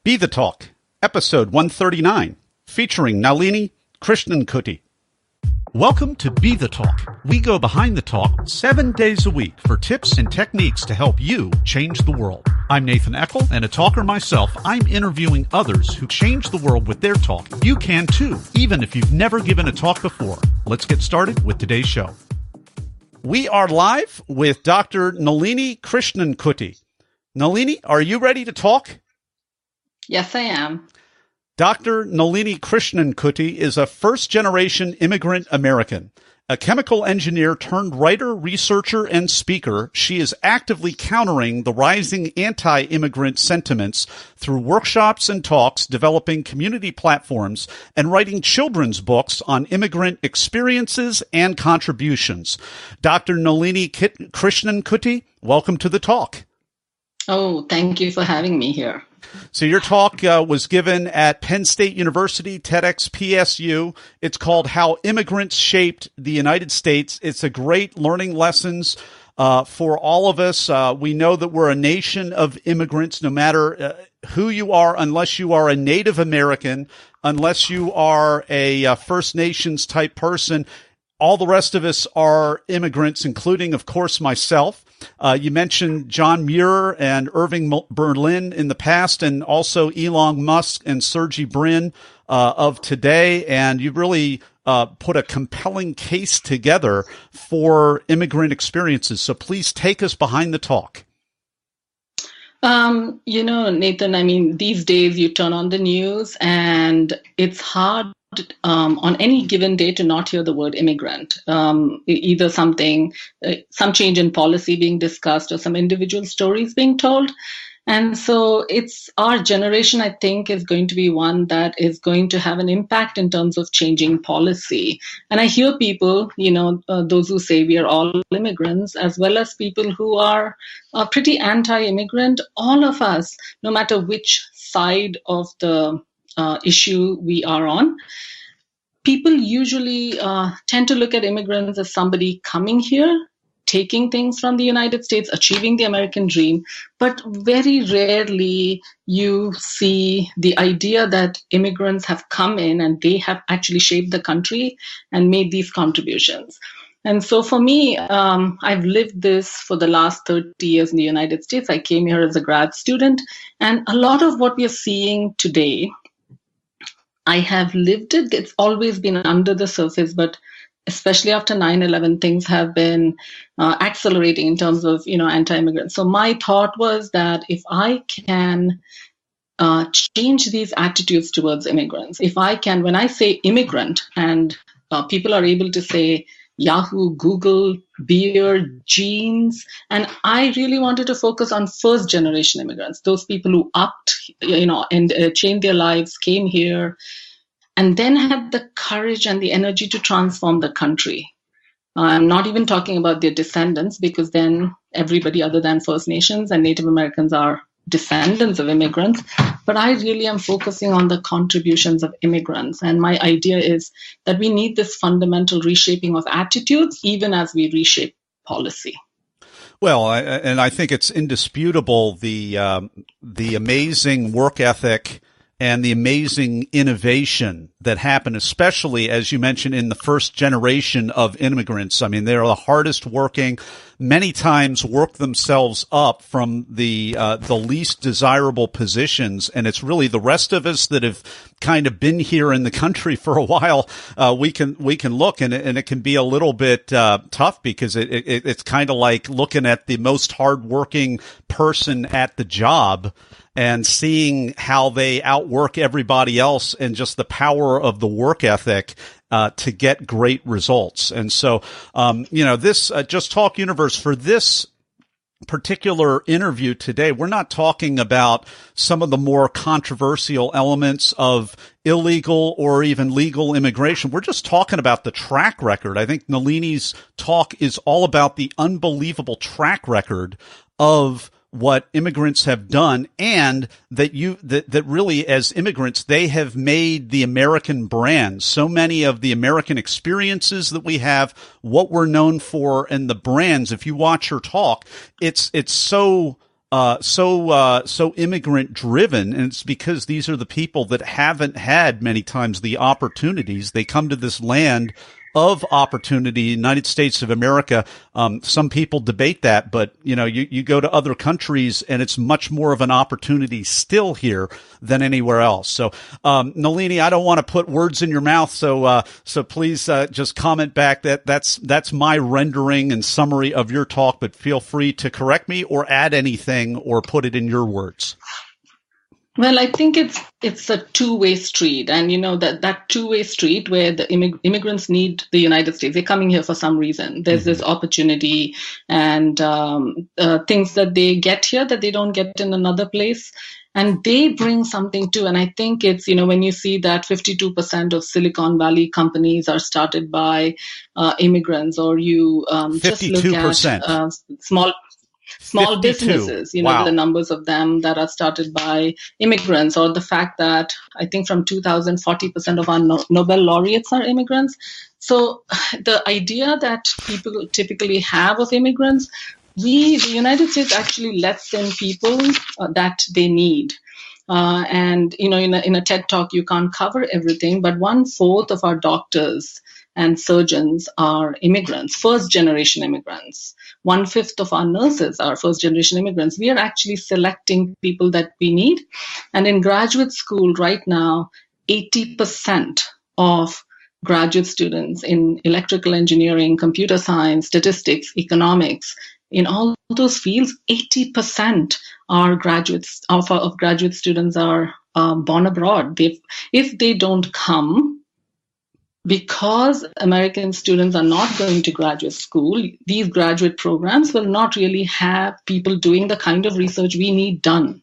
BeTheTalk, episode 139, featuring Nalini Krishnankutty. Welcome to BeTheTalk. We go behind the talk 7 days a week for tips and techniques to help you change the world. I'm Nathan Eckel, and a talker myself. I'm interviewing others who change the world with their talk. You can too, even if you've never given a talk before. Let's get started with today's show. We are live with Dr. Nalini Krishnankutty. Nalini, are you ready to talk? Yes, I am. Dr. Nalini Krishnankutty is a first-generation immigrant American. A chemical engineer turned writer, researcher, and speaker, she is actively countering the rising anti-immigrant sentiments through workshops and talks, developing community platforms, and writing children's books on immigrant experiences and contributions. Dr. Nalini Krishnankutty, welcome to the talk. Oh, thank you for having me here. So your talk was given at Penn State University, TEDx BSU. It's called How Immigrants Shaped the United States. It's a great learning lessons for all of us. We know that we're a nation of immigrants, no matter who you are, unless you are a Native American, unless you are a First Nations type person. All the rest of us are immigrants, including, of course, myself. You mentioned John Muir and Irving Berlin in the past, and also Elon Musk and Sergey Brin of today. And you really put a compelling case together for immigrant experiences. So please take us behind the talk. Nathan, these days you turn on the news and it's hard on any given day to not hear the word immigrant, either some change in policy being discussed or some individual stories being told. And so it's our generation, I think, is going to be one that is going to have an impact in terms of changing policy. And I hear people, those who say we are all immigrants, as well as people who are pretty anti-immigrant, all of us, no matter which side of the issue we are on. People usually tend to look at immigrants as somebody coming here, taking things from the United States, achieving the American dream, but very rarely you see the idea that immigrants have come in and they have actually shaped the country and made these contributions. And so for me, I've lived this for the last 30 years in the United States. I came here as a grad student, and a lot of what we are seeing today, I have lived it. It's always been under the surface, but especially after 9/11, things have been accelerating in terms of, anti-immigrant. So my thought was that if I can change these attitudes towards immigrants, if I can, when I say immigrant and people are able to say Yahoo, Google, beer, jeans, and I really wanted to focus on first generation immigrants, those people who and changed their lives, came here, and then had the courage and the energy to transform the country. I'm not even talking about their descendants, because then everybody other than First Nations and Native Americans are descendants of immigrants. But I really am focusing on the contributions of immigrants. And my idea is that we need this fundamental reshaping of attitudes, even as we reshape policy. Well, and I think it's indisputable the amazing work ethic and the amazing innovation that happened, especially, as you mentioned, in the first generation of immigrants. I mean, they're the hardest working, many times work themselves up from the least desirable positions. And it's really the rest of us that have kind of been here in the country for a while. We can look, and it can be a little bit tough, because it's kind of like looking at the most hardworking person at the job and seeing how they outwork everybody else, and just the power of the work ethic to get great results. And so, this Just Talk universe, for this particular interview today, we're not talking about some of the more controversial elements of illegal or even legal immigration. We're just talking about the track record. I think Nalini's talk is all about the unbelievable track record of what immigrants have done, and that really, as immigrants, they have made the American brand. So many of the American experiences that we have, what we're known for, and the brands. If you watch her talk, it's so so immigrant driven, and it's because these are the people that haven't had many times the opportunities. They come to this land of opportunity, United States of America. Some people debate that, but you go to other countries and it's much more of an opportunity still here than anywhere else. So, Nalini, I don't want to put words in your mouth. So please, just comment back that's my rendering and summary of your talk, but feel free to correct me or add anything or put it in your words. Well, I think it's a two-way street, and that two-way street where the immigrants need the United States. They're coming here for some reason. There's this opportunity and things that they get here that they don't get in another place, and they bring something too. And I think it's when you see that 52% of Silicon Valley companies are started by immigrants, or you just look at small 52. businesses, Wow. the numbers of them that are started by immigrants, or the fact that I think from 2000, 40% of our Nobel laureates are immigrants. So the idea that people typically have of immigrants, the United States actually lets in people that they need. And, in a TED Talk, you can't cover everything, but 1/4 of our doctors and surgeons are immigrants, first-generation immigrants. 1/5 of our nurses are first-generation immigrants. We are actually selecting people that we need. And in graduate school right now, 80% of graduate students in electrical engineering, computer science, statistics, economics, in all those fields, 80% are graduates of graduate students are born abroad. If they don't come, because American students are not going to graduate school, these graduate programs will not really have people doing the kind of research we need done.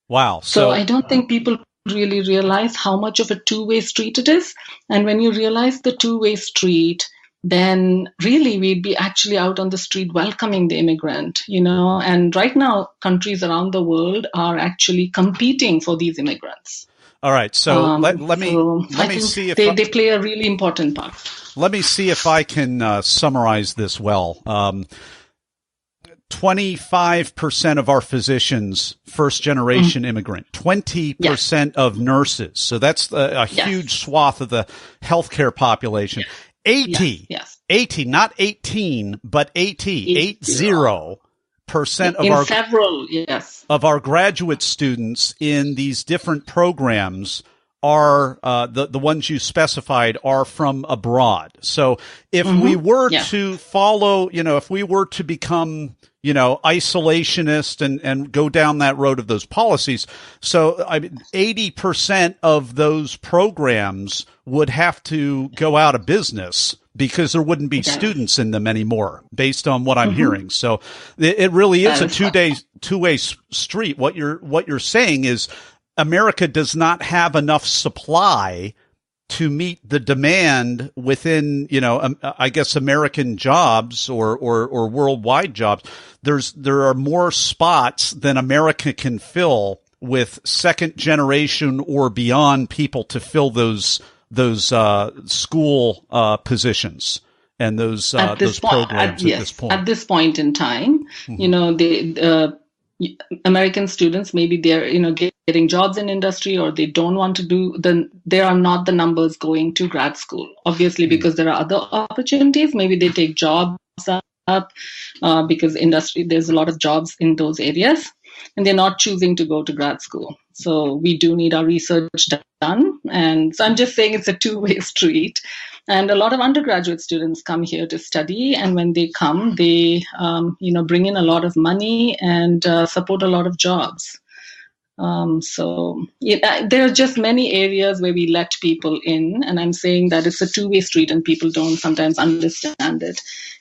Wow. So I don't think people really realize how much of a two-way street it is. And when you realize the two-way street, then really we'd be actually out on the street welcoming the immigrant, and right now countries around the world are actually competing for these immigrants. All right, so let me see if they play a really important part. Let me see if I can summarize this well. 25% of our physicians, first-generation immigrant. 20% of nurses. So that's a huge swath of the healthcare population. 80, not 18, but 80% of our graduate students in these different programs are the ones you specified are from abroad. So if we were to follow, if we were to become, isolationist and go down that road of those policies, so 80% of those programs would have to go out of business because there wouldn't be students in them anymore, based on what I'm hearing. So it really is a two-way street. What you're saying is America does not have enough supply to meet the demand within, I guess American jobs or worldwide jobs. There are more spots than America can fill with second generation or beyond people to fill those school positions and those programs at this point. At this point in time, American students, maybe they're getting jobs in industry, or they don't want to do. Then there are not the numbers going to grad school, obviously, because there are other opportunities. Maybe they take jobs up because industry, there's a lot of jobs in those areas, and they're not choosing to go to grad school. So we do need our research done. And so I'm just saying it's a two-way street. And a lot of undergraduate students come here to study. And when they come, they, bring in a lot of money and support a lot of jobs. There are just many areas where we let people in. And I'm saying that it's a two-way street and people don't sometimes understand it.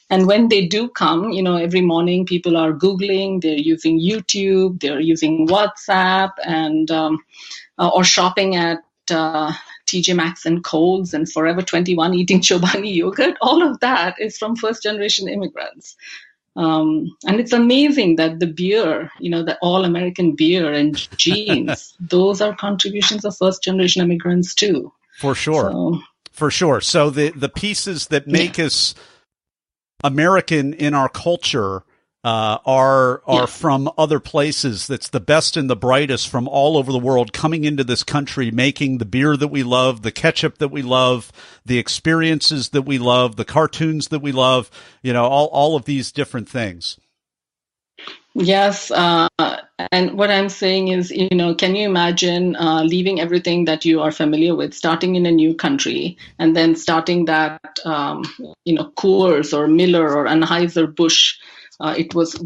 And when they do come, every morning people are Googling, they're using YouTube, they're using WhatsApp, and or shopping at TJ Maxx and Kohl's and Forever 21, eating Chobani yogurt. All of that is from first-generation immigrants. And it's amazing that the beer, the all-American beer and jeans, those are contributions of first-generation immigrants too. For sure. So the pieces that make us American in our culture are from other places. That's the best and the brightest from all over the world coming into this country, making the beer that we love, the ketchup that we love, the experiences that we love, the cartoons that we love, all of these different things. Yes. And what I'm saying is, can you imagine leaving everything that you are familiar with, starting in a new country, and then starting that, Coors or Miller or Anheuser-Busch.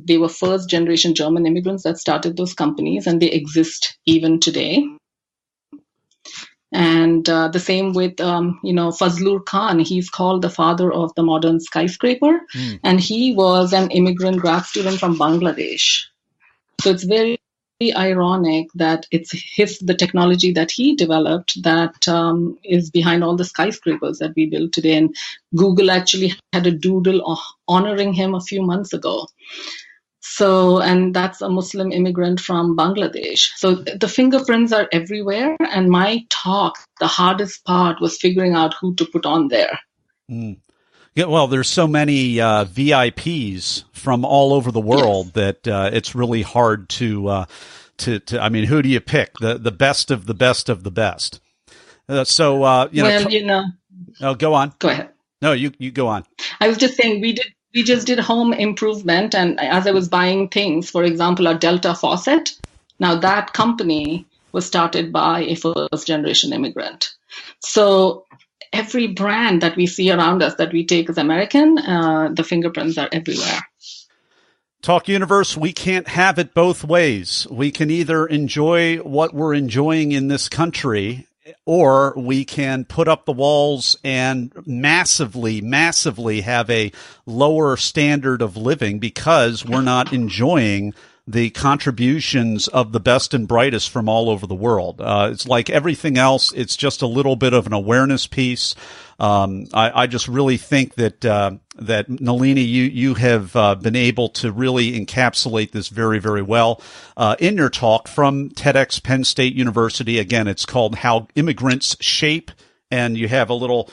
They were first generation German immigrants that started those companies, and they exist even today. And the same with, Fazlur Khan. He's called the father of the modern skyscraper. And he was an immigrant grad student from Bangladesh. So it's very ironic that it's the technology that he developed that is behind all the skyscrapers that we build today. And Google actually had a doodle honoring him a few months ago. So, and that's a Muslim immigrant from Bangladesh. So the fingerprints are everywhere. And my talk, the hardest part was figuring out who to put on there. Yeah, well, there's so many VIPs from all over the world that it's really hard to. I mean, who do you pick? The best of the best of the best. Oh, go on. Go ahead. No, you go on. I was just saying we just did home improvement, and as I was buying things, for example, a Delta faucet. Now that company was started by a first generation immigrant. So every brand that we see around us that we take as American, the fingerprints are everywhere. Talk Universe, we can't have it both ways. We can either enjoy what we're enjoying in this country, or we can put up the walls and massively, massively have a lower standard of living because we're not enjoying the contributions of the best and brightest from all over the world. It's like everything else. It's just a little bit of an awareness piece. I just really think that Nalini, you have been able to really encapsulate this very, very well in your talk from TEDx Penn State University. Again, it's called How Immigrants Shape, and you have a little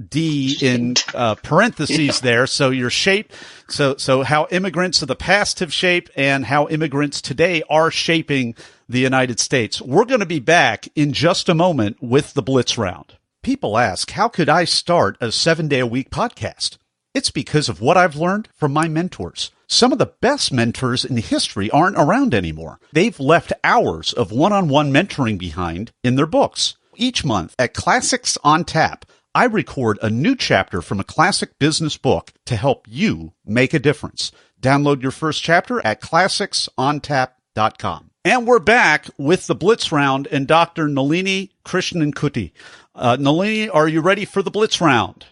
D in parentheses there. So your shape. So how immigrants of the past have shaped and how immigrants today are shaping the United States. We're going to be back in just a moment with the Blitz Round. People ask, how could I start a 7-day-a-week podcast? It's because of what I've learned from my mentors. Some of the best mentors in history aren't around anymore. They've left hours of one-on-one mentoring behind in their books. Each month at Classics on Tap, I record a new chapter from a classic business book to help you make a difference. Download your first chapter at classicsontap.com. And we're back with the Blitz Round and Dr. Nalini Krishnankutty. Nalini, are you ready for the Blitz Round?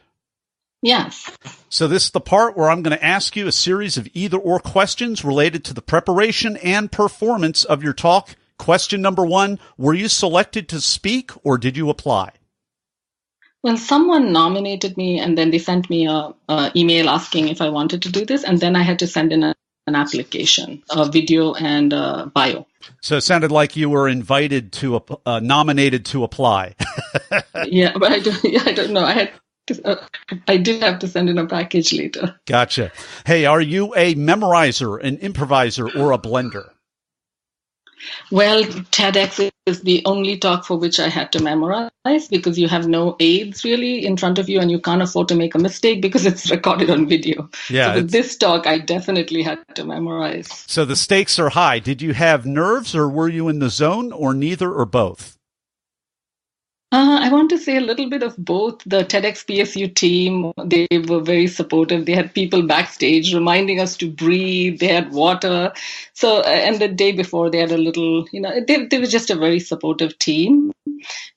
Yes. So this is the part where I'm going to ask you a series of either-or questions related to the preparation and performance of your talk. Question number 1, were you selected to speak or did you apply? Well, someone nominated me and then they sent me a email asking if I wanted to do this. And then I had to send in an application, a video and a bio. So it sounded like you were invited to, nominated to apply. Yeah, but I don't know. I did have to send in a package later. Gotcha. Hey, are you a memorizer, an improviser, or a blender? Well, TEDx is the only talk for which I had to memorize because you have no aids really in front of you and you can't afford to make a mistake because it's recorded on video. Yeah, so with this talk, I definitely had to memorize. So the stakes are high. Did you have nerves or were you in the zone or neither or both? I want to say a little bit of both. The TEDx BSU team, they were very supportive. They had people backstage reminding us to breathe. They had water. So, and the day before they had a little, they were just a very supportive team.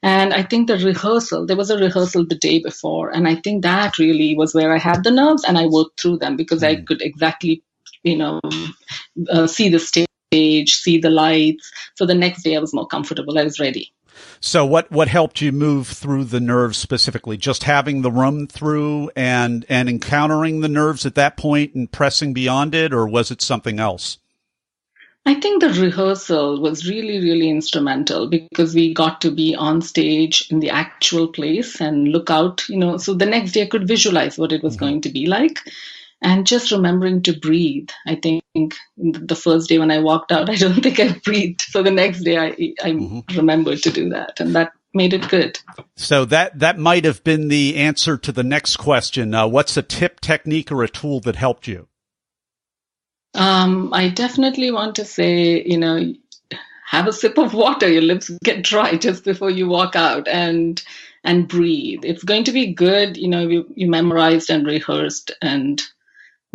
And I think there was a rehearsal the day before. And I think that really was where I had the nerves and I worked through them because I could exactly, see the stage, see the lights. So the next day I was more comfortable. I was ready. So what helped you move through the nerves specifically? Just having the run through and encountering the nerves at that point and pressing beyond it, or was it something else? I think the rehearsal was really, really instrumental because we got to be on stage in the actual place and look out, so the next day I could visualize what it was going to be like. and just remembering to breathe. I think the first day when I walked out, I don't think I breathed. So the next day I remembered to do that, and that made it good. So that might have been the answer to the next question. What's a tip, technique, or a tool that helped you? I definitely want to say, have a sip of water. Your lips get dry just before you walk out, and breathe. It's going to be good. You memorized and rehearsed, and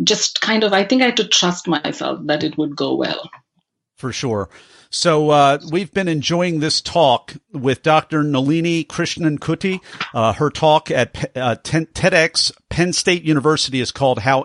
just kind of, I think I had to trust myself that it would go well. For sure. So we've been enjoying this talk with Dr. Nalini Krishnankutty. Her talk at TEDx Penn State University is called How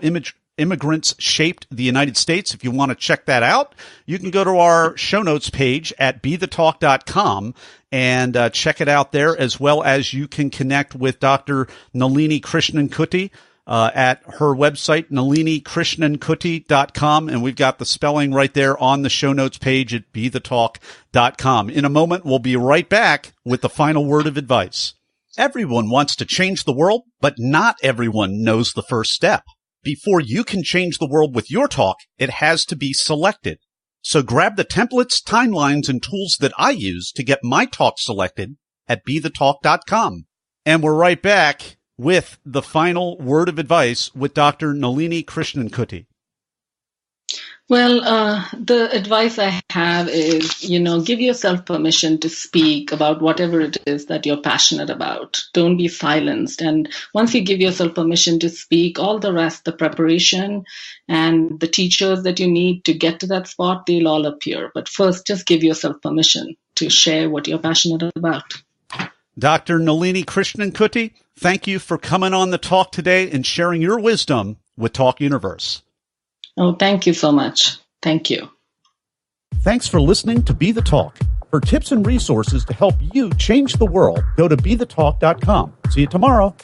Immigrants Shaped the United States. If you want to check that out, you can go to our show notes page at BeTheTalk.com and check it out there, as well as you can connect with Dr. Nalini Krishnankutty at her website, NaliniKrishnanKutty.com. And we've got the spelling right there on the show notes page at BeTheTalk.com. In a moment, we'll be right back with the final word of advice. Everyone wants to change the world, but not everyone knows the first step. Before you can change the world with your talk, it has to be selected. So grab the templates, timelines, and tools that I use to get my talk selected at BeTheTalk.com. And we're right back with the final word of advice with Dr. Nalini Krishnankutty. Well, the advice I have is, give yourself permission to speak about whatever it is that you're passionate about. Don't be silenced. And once you give yourself permission to speak, all the rest, the preparation and the teachers that you need to get to that spot, they'll all appear. But first, just give yourself permission to share what you're passionate about. Dr. Nalini Krishnankutty, thank you for coming on the talk today and sharing your wisdom with Talk Universe. Oh, thank you so much. Thank you. Thanks for listening to Be The Talk. For tips and resources to help you change the world, go to BeTheTalk.com. See you tomorrow.